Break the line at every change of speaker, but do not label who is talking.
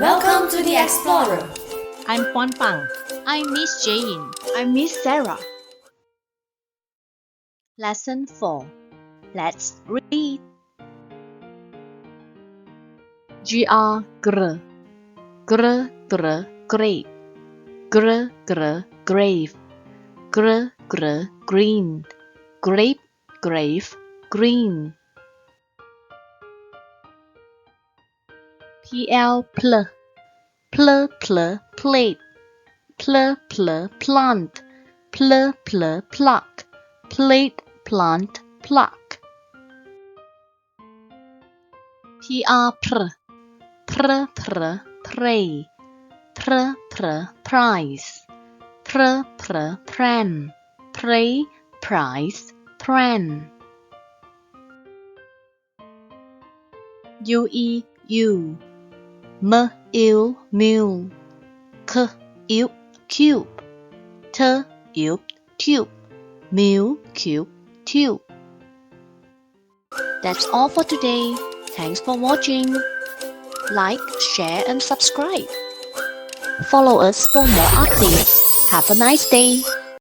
Welcome to the Explorer.
I'm Pon Pang.
I'm Miss Jane.
I'm Miss Sarah.
Lesson 4. Let's read. Gr, gr, gr, grape, gr, gr, grave, gr, gr, green, grape, grave, green. Pl, pl, plate, pl, plant, pl, pluck, plate, plant, pluck. Pr, pray, price, pran, pray, price, pran. U, mule, cube, tube, mule, cube, tube. That's all for today. Thanks for watching. Like, share and subscribe. Follow us for more updates. Have a nice day.